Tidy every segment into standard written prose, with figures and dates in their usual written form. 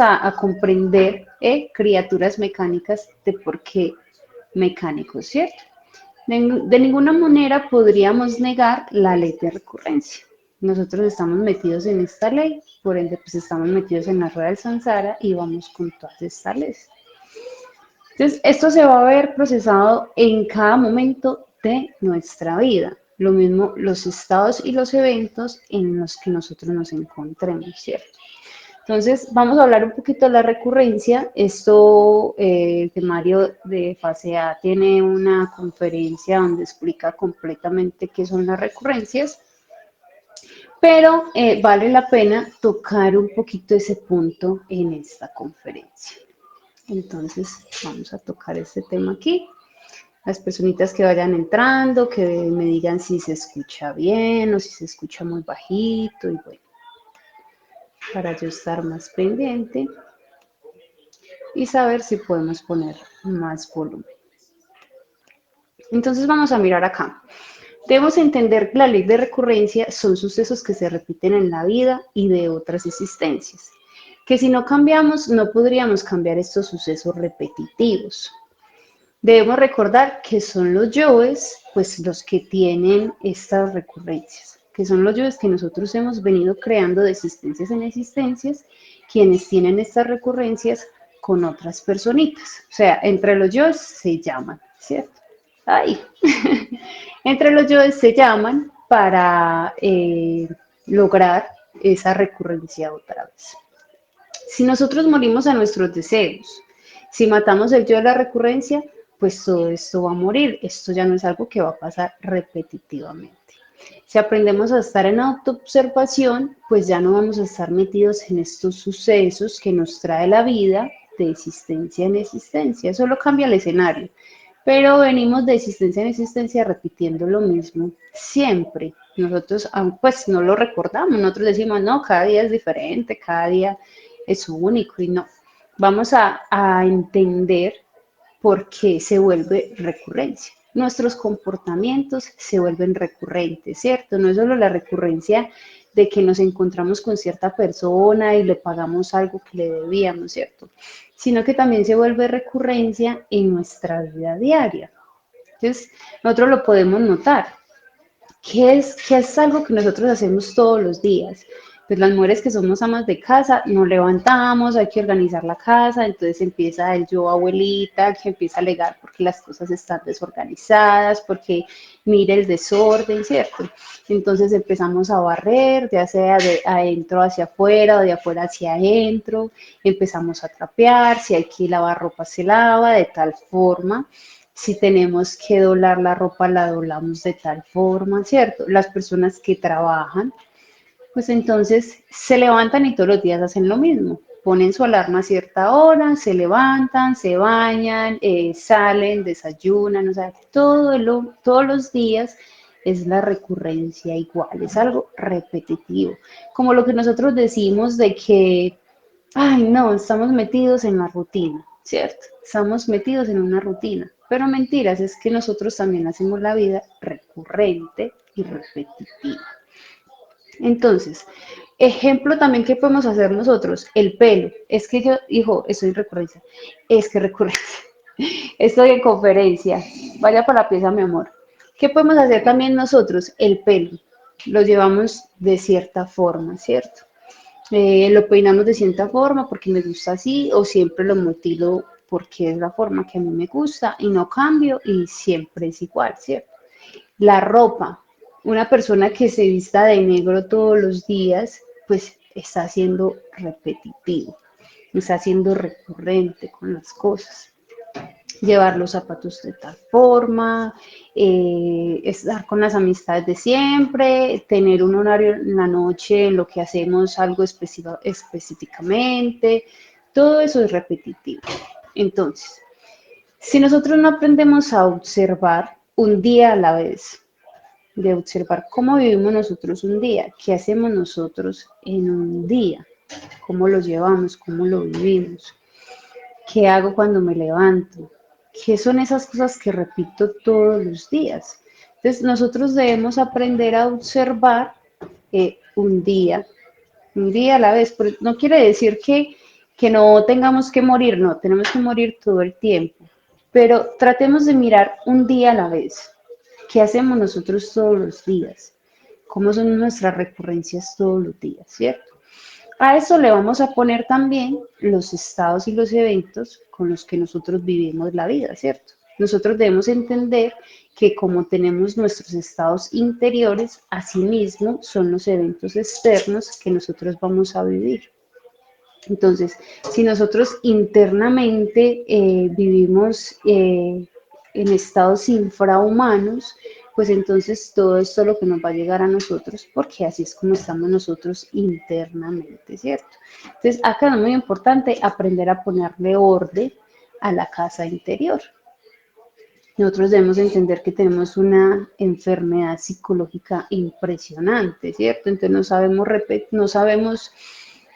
a comprender criaturas mecánicas de por qué mecánicos, ¿cierto? De ninguna manera podríamos negar la ley de recurrencia. Nosotros estamos metidos en esta ley, por ende, pues estamos metidos en la rueda del samsara y vamos con todas estas leyes. Entonces, esto se va a ver procesado en cada momento de nuestra vida. Lo mismo los estados y los eventos en los que nosotros nos encontremos, ¿cierto? Entonces, vamos a hablar un poquito de la recurrencia. Esto, de Mario de Fase A tiene una conferencia donde explica completamente qué son las recurrencias, pero vale la pena tocar un poquito ese punto en esta conferencia. Entonces, vamos a tocar este tema aquí. Las personitas que vayan entrando, que me digan si se escucha bien o si se escucha muy bajito, y bueno, para yo estar más pendiente y saber si podemos poner más volumen. Entonces vamos a mirar acá. Debemos entender que la ley de recurrencia son sucesos que se repiten en la vida y de otras existencias, que si no cambiamos no podríamos cambiar estos sucesos repetitivos. Debemos recordar que son los yoes, pues los que tienen estas recurrencias, que son los yoes que nosotros hemos venido creando de existencias en existencias, quienes tienen estas recurrencias con otras personitas. O sea, entre los yoes se llaman, ¿cierto? Ahí. Entre los yoes se llaman para lograr esa recurrencia otra vez. Si nosotros morimos a nuestros deseos, si matamos el yo de la recurrencia, pues todo esto va a morir. Esto ya no es algo que va a pasar repetitivamente. Si aprendemos a estar en autoobservación, pues ya no vamos a estar metidos en estos sucesos que nos trae la vida de existencia en existencia. Solo cambia el escenario, pero venimos de existencia en existencia repitiendo lo mismo siempre. Nosotros, pues no lo recordamos, nosotros decimos, no, cada día es diferente, cada día es único y no. Vamos a entender por qué se vuelve recurrencia. Nuestros comportamientos se vuelven recurrentes, ¿cierto? No es solo la recurrencia de que nos encontramos con cierta persona y le pagamos algo que le debíamos, ¿cierto? Sino que también se vuelve recurrencia en nuestra vida diaria. Entonces, nosotros lo podemos notar. ¿Qué es algo que nosotros hacemos todos los días? Pues las mujeres que somos amas de casa, nos levantamos, hay que organizar la casa, entonces empieza el yo abuelita, que empieza a alegar porque las cosas están desorganizadas, porque mire el desorden, ¿cierto? Entonces empezamos a barrer, ya sea de adentro hacia afuera o de afuera hacia adentro, empezamos a trapear, si hay que lavar ropa se lava, de tal forma. Si tenemos que doblar la ropa, la doblamos de tal forma, ¿cierto? Las personas que trabajan, pues entonces se levantan y todos los días hacen lo mismo. Ponen su alarma a cierta hora, se levantan, se bañan, salen, desayunan, o sea, todos los días es la recurrencia igual, es algo repetitivo. Como lo que nosotros decimos de que, ay, no, estamos metidos en la rutina, ¿cierto? Estamos metidos en una rutina. Pero mentiras, es que nosotros también hacemos la vida recurrente y repetitiva. Entonces, ejemplo también que podemos hacer nosotros, el pelo. Es que yo, hijo, estoy en recurrencia. Es que recurrencia. Estoy en conferencia. Vaya para la pieza, mi amor. ¿Qué podemos hacer también nosotros? El pelo. Lo llevamos de cierta forma, ¿cierto? Lo peinamos de cierta forma porque me gusta así o siempre lo mutilo porque es la forma que a mí me gusta y no cambio y siempre es igual, ¿cierto? La ropa, una persona que se vista de negro todos los días, pues está siendo repetitivo, está siendo recurrente con las cosas. Llevar los zapatos de tal forma, estar con las amistades de siempre, tener un horario en la noche en lo que hacemos algo específicamente, todo eso es repetitivo. Entonces, si nosotros no aprendemos a observar un día a la vez, de observar cómo vivimos nosotros un día, qué hacemos nosotros en un día, cómo lo llevamos, cómo lo vivimos, qué hago cuando me levanto, qué son esas cosas que repito todos los días. Entonces nosotros debemos aprender a observar un día a la vez. Pero no quiere decir que no tengamos que morir, no, tenemos que morir todo el tiempo, pero tratemos de mirar un día a la vez. ¿Qué hacemos nosotros todos los días? ¿Cómo son nuestras recurrencias todos los días, cierto? A eso le vamos a poner también los estados y los eventos con los que nosotros vivimos la vida, ¿cierto? Nosotros debemos entender que como tenemos nuestros estados interiores, asimismo son los eventos externos que nosotros vamos a vivir. Entonces, si nosotros internamente vivimos en estados infrahumanos, pues entonces todo esto es lo que nos va a llegar a nosotros, porque así es como estamos nosotros internamente, ¿cierto? Entonces, acá es muy importante aprender a ponerle orden a la casa interior. Nosotros debemos entender que tenemos una enfermedad psicológica impresionante, ¿cierto? Entonces no sabemos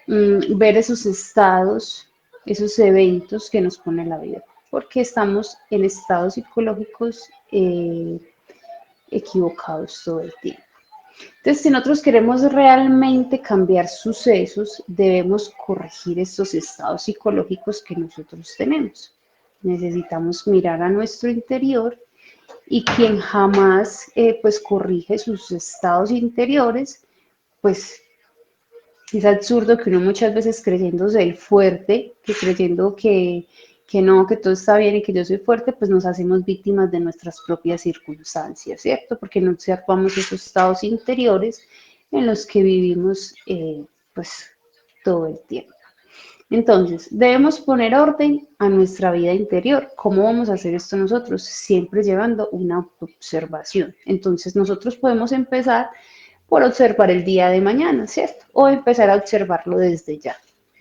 ver esos estados, esos eventos que nos pone la vida, porque estamos en estados psicológicos equivocados todo el tiempo. Entonces, si nosotros queremos realmente cambiar sucesos, debemos corregir estos estados psicológicos que nosotros tenemos. Necesitamos mirar a nuestro interior y quien jamás pues corrige sus estados interiores, pues es absurdo que uno muchas veces creyéndose el fuerte, que creyendo que no, que todo está bien y que yo soy fuerte, pues nos hacemos víctimas de nuestras propias circunstancias, ¿cierto? Porque no observamos esos estados interiores en los que vivimos pues todo el tiempo. Entonces, debemos poner orden a nuestra vida interior. ¿Cómo vamos a hacer esto nosotros? Siempre llevando una observación. Entonces, nosotros podemos empezar por observar el día de mañana, ¿cierto? O empezar a observarlo desde ya.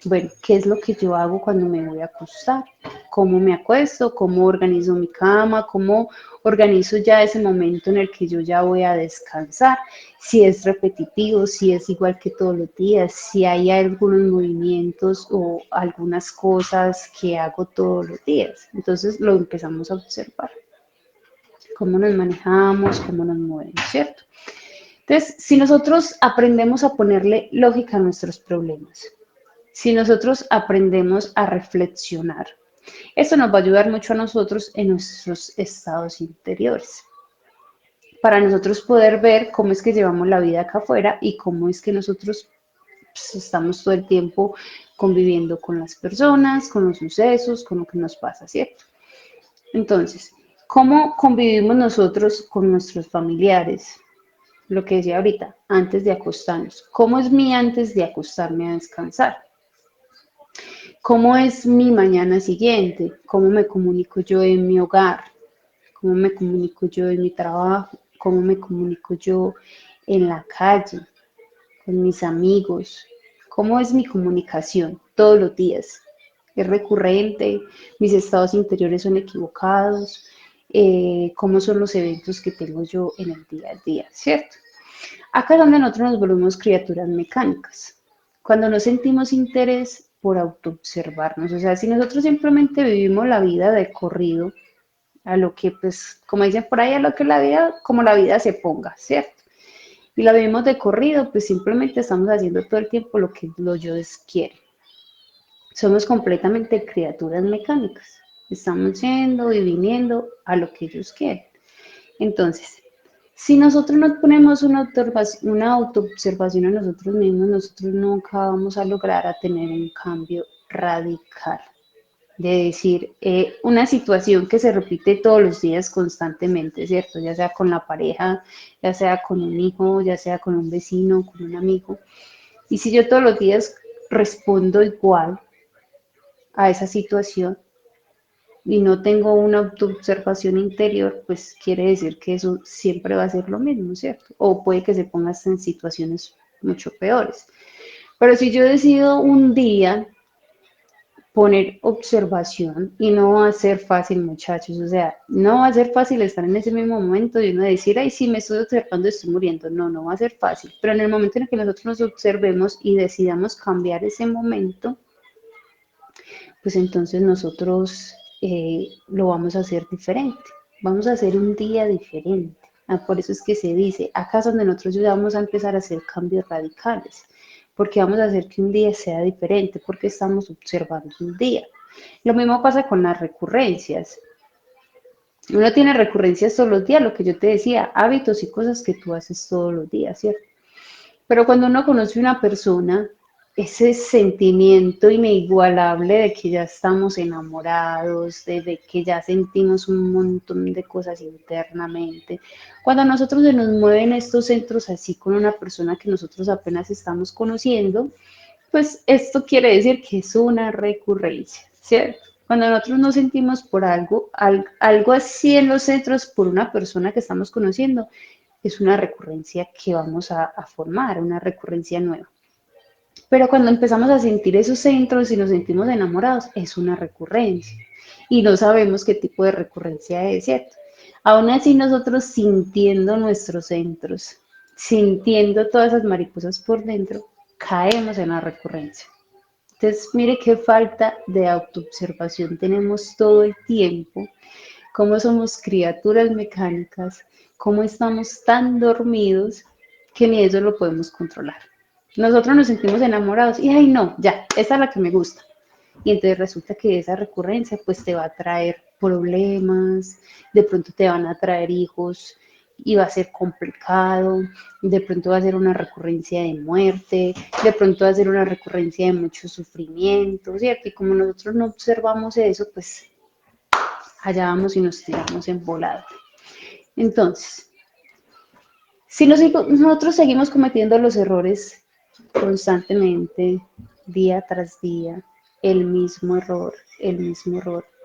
Bueno, ¿qué es lo que yo hago cuando me voy a acostar? ¿Cómo me acuesto? ¿Cómo organizo mi cama? ¿Cómo organizo ya ese momento en el que yo ya voy a descansar? Si es repetitivo, si es igual que todos los días, si hay algunos movimientos o algunas cosas que hago todos los días. Entonces lo empezamos a observar. Cómo nos manejamos, cómo nos movemos, ¿cierto? Entonces, si nosotros aprendemos a ponerle lógica a nuestros problemas, si nosotros aprendemos a reflexionar, eso nos va a ayudar mucho a nosotros en nuestros estados interiores, para nosotros poder ver cómo es que llevamos la vida acá afuera y cómo es que nosotros pues, estamos todo el tiempo conviviendo con las personas, con los sucesos, con lo que nos pasa, ¿cierto? Entonces, ¿cómo convivimos nosotros con nuestros familiares? Lo que decía ahorita, antes de acostarnos. ¿Cómo es mi antes de acostarme a descansar? ¿Cómo es mi mañana siguiente? ¿Cómo me comunico yo en mi hogar? ¿Cómo me comunico yo en mi trabajo? ¿Cómo me comunico yo en la calle, con mis amigos? ¿Cómo es mi comunicación todos los días? ¿Es recurrente? ¿Mis estados interiores son equivocados? ¿Cómo son los eventos que tengo yo en el día a día? ¿Cierto? Acá es donde nosotros nos volvemos criaturas mecánicas, cuando no sentimos interés por autoobservarnos. O sea, si nosotros simplemente vivimos la vida de corrido, a lo que, pues, como dicen por ahí, a lo que la vida, como la vida se ponga, ¿cierto? Y la vivimos de corrido, pues simplemente estamos haciendo todo el tiempo lo que los yoes quieren. Somos completamente criaturas mecánicas. Estamos yendo y viniendo a lo que ellos quieren. Entonces, si nosotros no ponemos una autoobservación a nosotros mismos, nosotros nunca vamos a lograr a tener un cambio radical. De decir, una situación que se repite todos los días constantemente, ¿cierto? Ya sea con la pareja, ya sea con un hijo, ya sea con un vecino, con un amigo. Y si yo todos los días respondo igual a esa situación, y no tengo una autoobservación interior, pues quiere decir que eso siempre va a ser lo mismo, ¿cierto? O puede que se ponga hasta en situaciones mucho peores. Pero si yo decido un día poner observación, y no va a ser fácil, muchachos, o sea, no va a ser fácil estar en ese mismo momento y uno decir, ay, sí, me estoy observando, estoy muriendo. No, no va a ser fácil. Pero en el momento en el que nosotros nos observemos y decidamos cambiar ese momento, pues entonces nosotros lo vamos a hacer diferente, vamos a hacer un día diferente. Por eso es que se dice, acá es donde nosotros ya vamos a empezar a hacer cambios radicales, porque vamos a hacer que un día sea diferente, porque estamos observando un día. Lo mismo pasa con las recurrencias. Uno tiene recurrencias todos los días, lo que yo te decía, hábitos y cosas que tú haces todos los días, ¿cierto? Pero cuando uno conoce a una persona, ese sentimiento inigualable de que ya estamos enamorados, de que ya sentimos un montón de cosas internamente, cuando a nosotros se nos mueven estos centros así con una persona que nosotros apenas estamos conociendo, pues esto quiere decir que es una recurrencia, ¿cierto? Cuando nosotros nos sentimos por algo así en los centros por una persona que estamos conociendo, es una recurrencia que vamos a formar, una recurrencia nueva. Pero cuando empezamos a sentir esos centros y nos sentimos enamorados, es una recurrencia. Y no sabemos qué tipo de recurrencia es, ¿cierto? Aún así nosotros sintiendo nuestros centros, sintiendo todas esas mariposas por dentro, caemos en la recurrencia. Entonces, mire qué falta de autoobservación tenemos todo el tiempo, cómo somos criaturas mecánicas, cómo estamos tan dormidos que ni eso lo podemos controlar. Nosotros nos sentimos enamorados y, ay, no, ya, esa es la que me gusta. Y entonces resulta que esa recurrencia pues te va a traer problemas, de pronto te van a traer hijos y va a ser complicado, de pronto va a ser una recurrencia de muerte, de pronto va a ser una recurrencia de mucho sufrimiento, ¿cierto? Y como nosotros no observamos eso, pues allá vamos y nos tiramos en volada. Entonces, si nosotros seguimos cometiendo los errores constantemente, día tras día, el mismo error,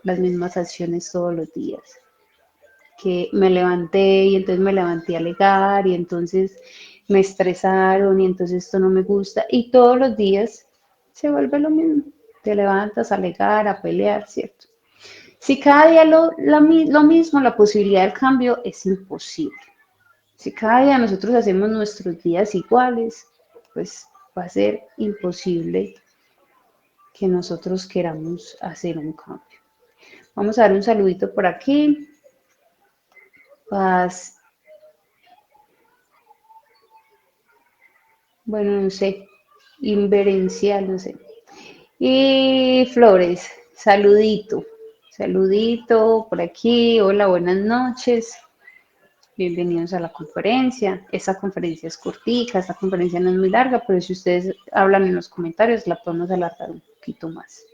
las mismas acciones todos los días, que me levanté y entonces me levanté a alegar y entonces me estresaron y entonces esto no me gusta y todos los días se vuelve lo mismo, te levantas a alegar, a pelear, ¿cierto? Si cada día lo mismo, la posibilidad del cambio es imposible. Si cada día nosotros hacemos nuestros días iguales, pues va a ser imposible que nosotros queramos hacer un cambio. Vamos a dar un saludito por aquí. Paz, bueno, no sé, inverencial, no sé. Y Flores, saludito, saludito por aquí. Hola, buenas noches. Bienvenidos a la conferencia. Esta conferencia es cortica, esta conferencia no es muy larga, pero si ustedes hablan en los comentarios, la podemos alargar un poquito más.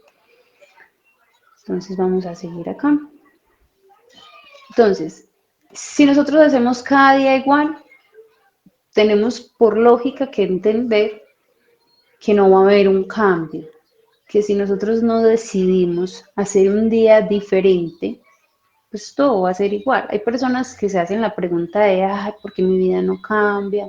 Entonces vamos a seguir acá. Entonces, si nosotros hacemos cada día igual, tenemos por lógica que entender que no va a haber un cambio, que si nosotros no decidimos hacer un día diferente, pues todo va a ser igual. Hay personas que se hacen la pregunta de, ay, ¿por qué mi vida no cambia?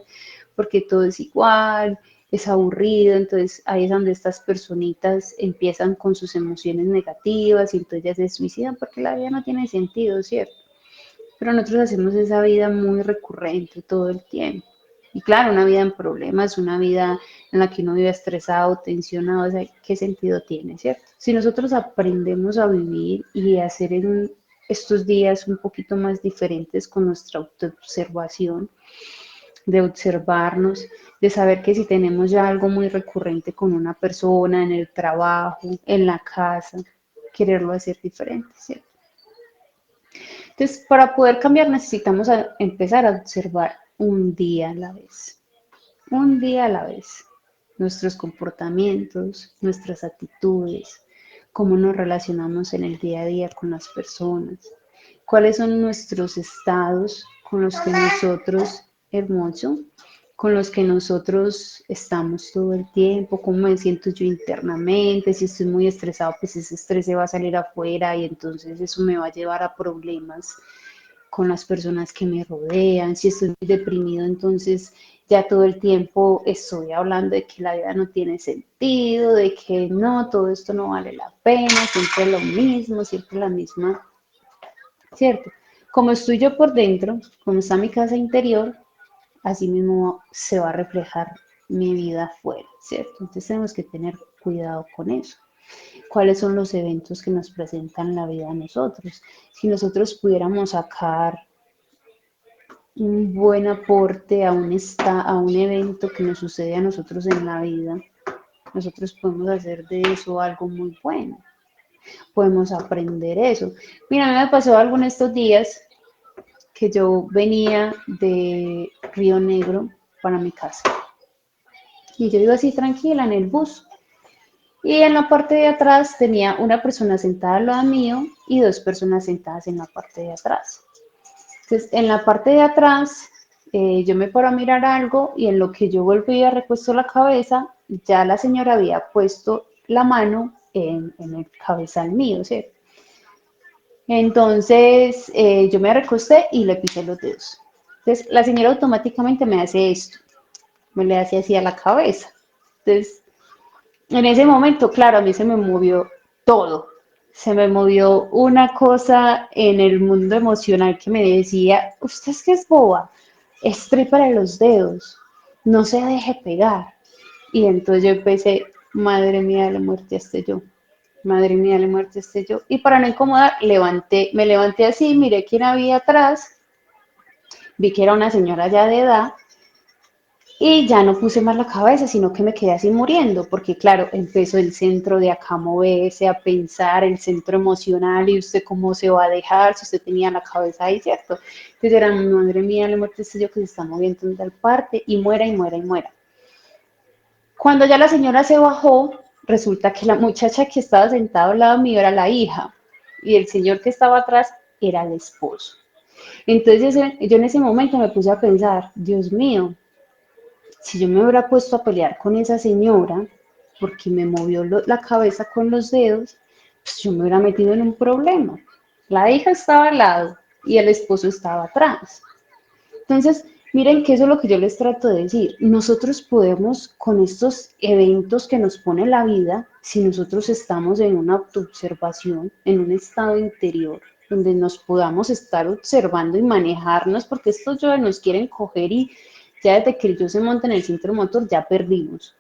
Porque todo es igual, es aburrido, entonces ahí es donde estas personitas empiezan con sus emociones negativas y entonces ya se suicidan porque la vida no tiene sentido, ¿cierto? Pero nosotros hacemos esa vida muy recurrente todo el tiempo. Y claro, una vida en problemas, una vida en la que uno vive estresado, tensionado, o sea, ¿qué sentido tiene, cierto? Si nosotros aprendemos a vivir y a hacer en estos días un poquito más diferentes con nuestra autoobservación, de observarnos, de saber que si tenemos ya algo muy recurrente con una persona, en el trabajo, en la casa, quererlo hacer diferente, ¿cierto? Entonces, para poder cambiar necesitamos empezar a observar un día a la vez, un día a la vez, nuestros comportamientos, nuestras actitudes, cómo nos relacionamos en el día a día con las personas, cuáles son nuestros estados con los que nosotros, hermoso, con los que nosotros estamos todo el tiempo, cómo me siento yo internamente, si estoy muy estresado, pues ese estrés se va a salir afuera y entonces eso me va a llevar a problemas con las personas que me rodean, si estoy muy deprimido, entonces ya todo el tiempo estoy hablando de que la vida no tiene sentido, de que no, todo esto no vale la pena, siempre lo mismo, siempre la misma, ¿cierto? Como estoy yo por dentro, como está mi casa interior, así mismo se va a reflejar mi vida afuera, ¿cierto? Entonces tenemos que tener cuidado con eso. ¿Cuáles son los eventos que nos presentan la vida a nosotros? Si nosotros pudiéramos sacar un buen aporte a un evento que nos sucede a nosotros en la vida, nosotros podemos hacer de eso algo muy bueno, podemos aprender eso. Mira, a mí me pasó algo en estos días que yo venía de Río Negro para mi casa y yo iba así tranquila en el bus y en la parte de atrás tenía una persona sentada al lado mío y dos personas sentadas en la parte de atrás. Entonces, en la parte de atrás, yo me paro a mirar algo y en lo que yo volví a recuesto la cabeza, ya la señora había puesto la mano en el cabezal mío, ¿cierto? Entonces, yo me recosté y le pisé los dedos. Entonces, la señora automáticamente me hace esto, me le hace así a la cabeza. Entonces, en ese momento, claro, a mí se me movió todo. Se me movió una cosa en el mundo emocional que me decía, usted es que es boba, estrépale los dedos, no se deje pegar. Y entonces yo empecé, madre mía de la muerte, este yo, madre mía de la muerte, este yo. Y para no incomodar, me levanté así, miré quién había atrás, vi que era una señora ya de edad y ya no puse más la cabeza, sino que me quedé así muriendo, porque claro, empezó el centro de acá a moverse, a pensar, el centro emocional, y usted cómo se va a dejar si usted tenía la cabeza ahí, ¿cierto? Entonces era, madre mía, la muerte es yo que se está moviendo en tal parte, y muera, y muera, y muera. Cuando ya la señora se bajó, resulta que la muchacha que estaba sentada al lado mío era la hija, y el señor que estaba atrás era el esposo. Entonces yo en ese momento me puse a pensar, Dios mío, si yo me hubiera puesto a pelear con esa señora, porque me movió la cabeza con los dedos, pues yo me hubiera metido en un problema. La hija estaba al lado y el esposo estaba atrás. Entonces, miren que eso es lo que yo les trato de decir. Nosotros podemos, con estos eventos que nos pone la vida, si nosotros estamos en una autoobservación, en un estado interior, donde nos podamos estar observando y manejarnos, porque estos yo nos quieren coger y ya desde que yo se monta en el centro motor ya perdimos.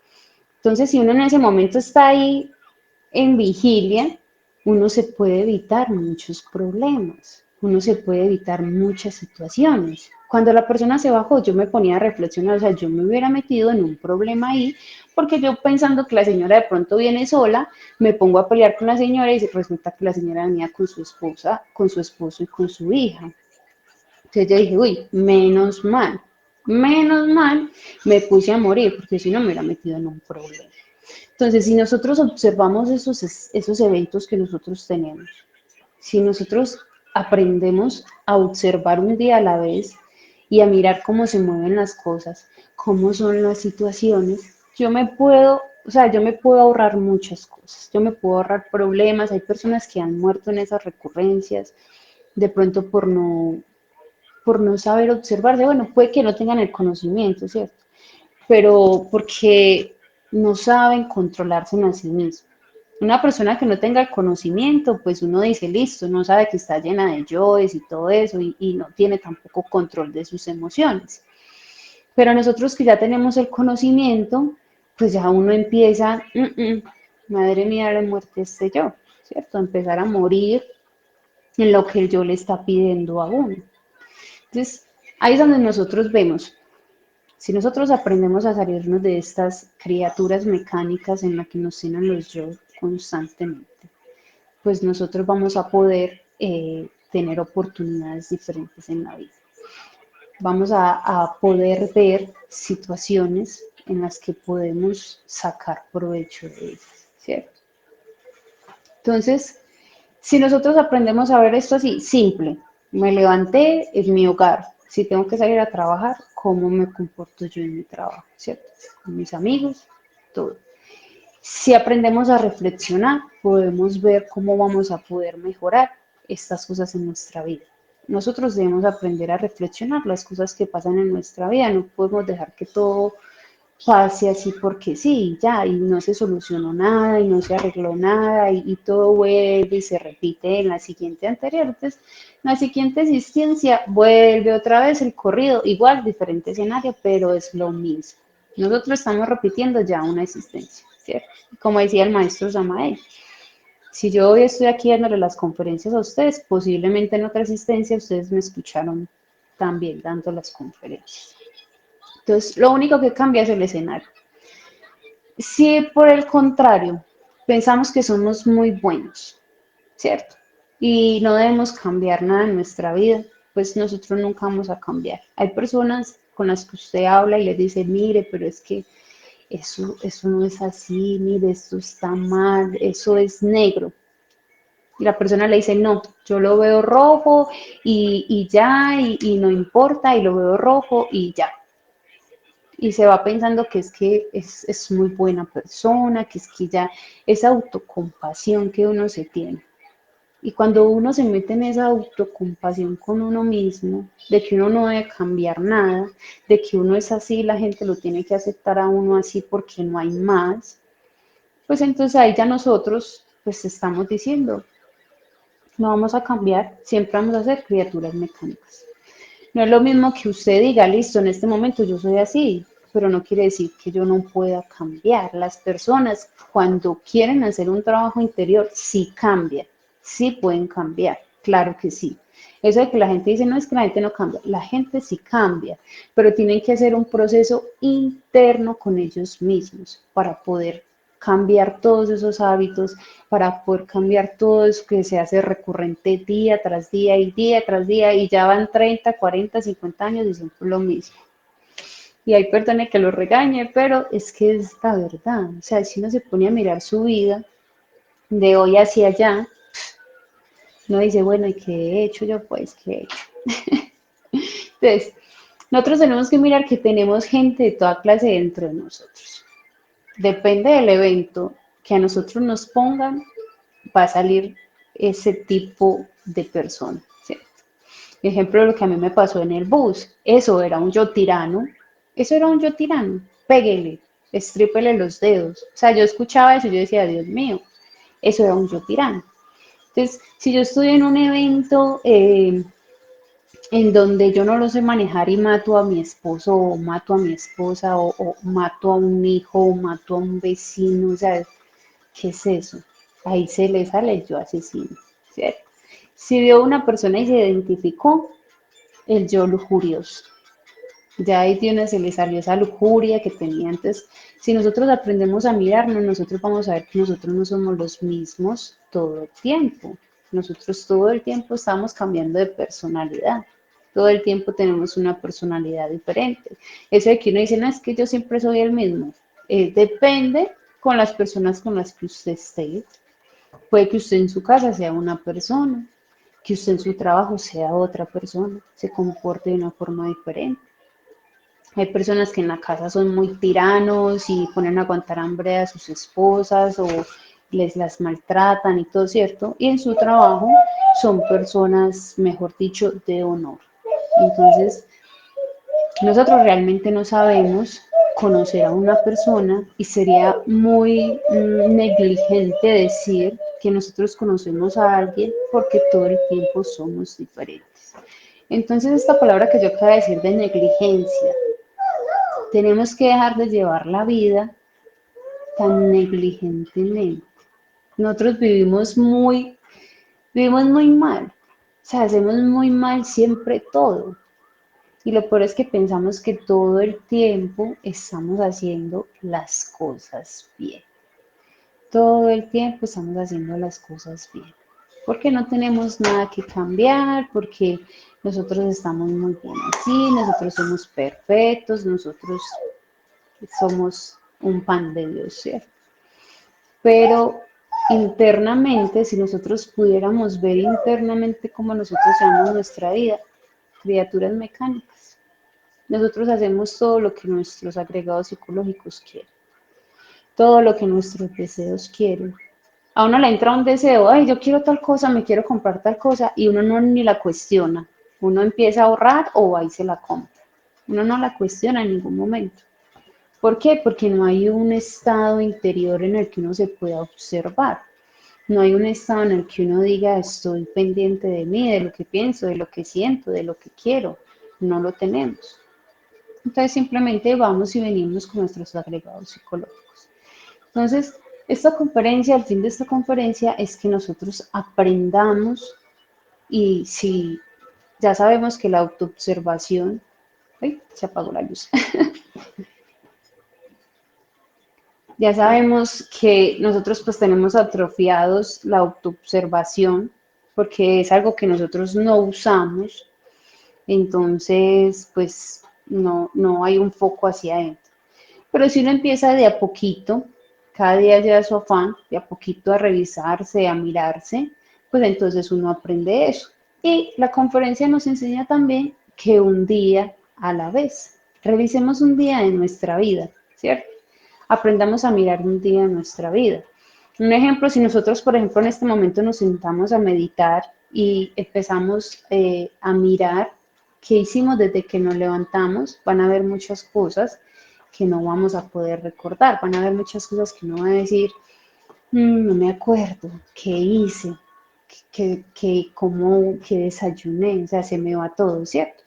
Entonces, si uno en ese momento está ahí en vigilia, uno se puede evitar muchos problemas, uno se puede evitar muchas situaciones. Cuando la persona se bajó, yo me ponía a reflexionar, o sea, yo me hubiera metido en un problema ahí, porque yo pensando que la señora de pronto viene sola, me pongo a pelear con la señora y resulta que la señora venía con su esposa, con su esposo y con su hija. Entonces yo dije, uy, menos mal, me puse a morir, porque si no me hubiera metido en un problema. Entonces, si nosotros observamos esos eventos que nosotros tenemos, si nosotros aprendemos a observar un día a la vez y a mirar cómo se mueven las cosas, cómo son las situaciones, yo me puedo ahorrar muchas cosas, yo me puedo ahorrar problemas, hay personas que han muerto en esas recurrencias, de pronto por no saber observarse, bueno, puede que no tengan el conocimiento, ¿cierto? Pero porque no saben controlarse a sí mismos. Una persona que no tenga el conocimiento, pues uno dice, listo, no sabe que está llena de yoes y todo eso, y no tiene tampoco control de sus emociones. Pero nosotros que ya tenemos el conocimiento, pues ya uno empieza, madre mía, la muerte este yo, ¿cierto? Empezar a morir en lo que el yo le está pidiendo a uno. Entonces, ahí es donde nosotros vemos, si nosotros aprendemos a salirnos de estas criaturas mecánicas en las que nos llenan los yo constantemente, pues nosotros vamos a poder tener oportunidades diferentes en la vida. Vamos a poder ver situaciones en las que podemos sacar provecho de ellas, ¿cierto? Entonces, si nosotros aprendemos a ver esto así, simple, me levanté en mi hogar, si tengo que salir a trabajar, ¿cómo me comporto yo en mi trabajo? ¿Cierto? Con mis amigos, todo. Si aprendemos a reflexionar, podemos ver cómo vamos a poder mejorar estas cosas en nuestra vida. Nosotros debemos aprender a reflexionar las cosas que pasan en nuestra vida, no podemos dejar que todo pase así porque sí, ya, y no se solucionó nada, y no se arregló nada, y todo vuelve y se repite en la siguiente anterior. Entonces, en la siguiente existencia vuelve otra vez el corrido, igual, diferente escenario, pero es lo mismo. Nosotros estamos repitiendo ya una existencia, ¿cierto? Como decía el maestro Samael, si yo hoy estoy aquí dándole las conferencias a ustedes, posiblemente en otra existencia ustedes me escucharon también dando las conferencias. Entonces, lo único que cambia es el escenario. Si por el contrario pensamos que somos muy buenos, ¿cierto? Y no debemos cambiar nada en nuestra vida, pues nosotros nunca vamos a cambiar. Hay personas con las que usted habla y les dice, mire, pero es que eso no es así, mire, esto está mal, eso es negro. Y la persona le dice, no, yo lo veo rojo y ya, y no importa, y lo veo rojo y ya. Y se va pensando que es muy buena persona, que es que ya esa autocompasión que uno se tiene. Y cuando uno se mete en esa autocompasión con uno mismo, de que uno no debe cambiar nada, de que uno es así, la gente lo tiene que aceptar a uno así porque no hay más, pues entonces ahí ya nosotros pues estamos diciendo, no vamos a cambiar, siempre vamos a ser criaturas mecánicas. No es lo mismo que usted diga, listo, en este momento yo soy así, pero no quiere decir que yo no pueda cambiar. Las personas cuando quieren hacer un trabajo interior, sí cambian, sí pueden cambiar, claro que sí. Eso de que la gente dice, no es que la gente no cambia, la gente sí cambia, pero tienen que hacer un proceso interno con ellos mismos para poder cambiar todos esos hábitos, para poder cambiar todo eso que se hace recurrente día tras día y día tras día y ya van 30, 40, 50 años y siempre lo mismo. Y hay personas que lo regañe, pero es que es la verdad. O sea, si uno se pone a mirar su vida de hoy hacia allá, uno dice, bueno, ¿y qué he hecho yo? Pues, ¿qué he hecho? Entonces, nosotros tenemos que mirar que tenemos gente de toda clase dentro de nosotros. Depende del evento que a nosotros nos pongan, va a salir ese tipo de persona, ¿cierto? Ejemplo, lo que a mí me pasó en el bus, eso era un yo tirano, eso era un yo tirano, péguele, estrípele los dedos. O sea, yo escuchaba eso y yo decía, Dios mío, eso era un yo tirano. Entonces, si yo estoy en un evento en donde yo no lo sé manejar y mato a mi esposo o mato a mi esposa o mato a un hijo o mato a un vecino, o sea, ¿qué es eso? Ahí se le sale el yo asesino, ¿cierto? Si vio una persona y se identificó, el yo lujurioso. Ya ahí de una se le salió esa lujuria que tenía antes. Si nosotros aprendemos a mirarnos, nosotros vamos a ver que nosotros no somos los mismos todo el tiempo. Nosotros todo el tiempo estamos cambiando de personalidad. Todo el tiempo tenemos una personalidad diferente. Eso de que uno dice, no, es que yo siempre soy el mismo. Depende con las personas con las que usted esté. Puede que usted en su casa sea una persona, que usted en su trabajo sea otra persona, se comporte de una forma diferente. Hay personas que en la casa son muy tiranos y ponen a aguantar hambre a sus esposas o les las maltratan y todo, ¿cierto? Y en su trabajo son personas, mejor dicho, de honor. Entonces, nosotros realmente no sabemos conocer a una persona y sería muy negligente decir que nosotros conocemos a alguien porque todo el tiempo somos diferentes. Entonces, esta palabra que yo acabo de decir de negligencia, tenemos que dejar de llevar la vida tan negligentemente. Nosotros vivimos muy mal, o sea, hacemos muy mal siempre todo. Y lo peor es que pensamos que todo el tiempo estamos haciendo las cosas bien. Todo el tiempo estamos haciendo las cosas bien. Porque no tenemos nada que cambiar, porque nosotros estamos muy bien así, nosotros somos perfectos, nosotros somos un pan de Dios, ¿cierto? Pero internamente, si nosotros pudiéramos ver internamente cómo nosotros llamamos nuestra vida, criaturas mecánicas. Nosotros hacemos todo lo que nuestros agregados psicológicos quieren, todo lo que nuestros deseos quieren. A uno le entra un deseo, ay, yo quiero tal cosa, me quiero comprar tal cosa, y uno no ni la cuestiona. Uno empieza a ahorrar o ahí se la compra. Uno no la cuestiona en ningún momento. ¿Por qué? Porque no hay un estado interior en el que uno se pueda observar. No hay un estado en el que uno diga, estoy pendiente de mí, de lo que pienso, de lo que siento, de lo que quiero. No lo tenemos. Entonces simplemente vamos y venimos con nuestros agregados psicológicos. Entonces, esta conferencia, el fin de esta conferencia es que nosotros aprendamos y si ya sabemos que la autoobservación, ¡ay! Se apagó la luz. Ya sabemos que nosotros pues tenemos atrofiados la autoobservación porque es algo que nosotros no usamos, entonces pues no hay un foco hacia adentro. Pero si uno empieza de a poquito, cada día lleva su afán, de a poquito a revisarse, a mirarse, pues entonces uno aprende eso. Y la conferencia nos enseña también que un día a la vez, revisemos un día de nuestra vida, ¿cierto? Aprendamos a mirar un día de nuestra vida. Un ejemplo, si nosotros, por ejemplo, en este momento nos sentamos a meditar y empezamos a mirar qué hicimos desde que nos levantamos, van a haber muchas cosas que no vamos a poder recordar, van a haber muchas cosas que no van a decir, no me acuerdo, qué hice, cómo, qué desayuné, o sea, se me va todo, ¿cierto?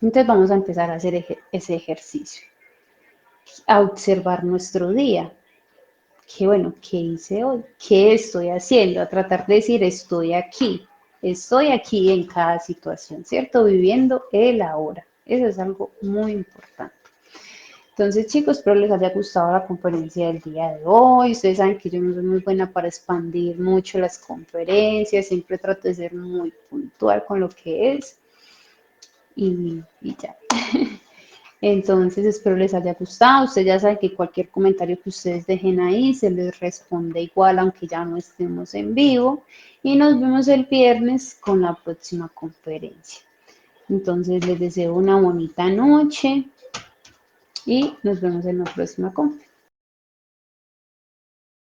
Entonces vamos a empezar a hacer ese ejercicio, a observar nuestro día, qué bueno, qué hice hoy, qué estoy haciendo, a tratar de decir estoy aquí en cada situación, ¿cierto? Viviendo el ahora. Eso es algo muy importante. Entonces, chicos, espero les haya gustado la conferencia del día de hoy. Ustedes saben que yo no soy muy buena para expandir mucho las conferencias, siempre trato de ser muy puntual con lo que es y ya. Entonces, espero les haya gustado. Ustedes ya saben que cualquier comentario que ustedes dejen ahí se les responde igual, aunque ya no estemos en vivo. Y nos vemos el viernes con la próxima conferencia. Entonces, les deseo una bonita noche y nos vemos en la próxima conferencia.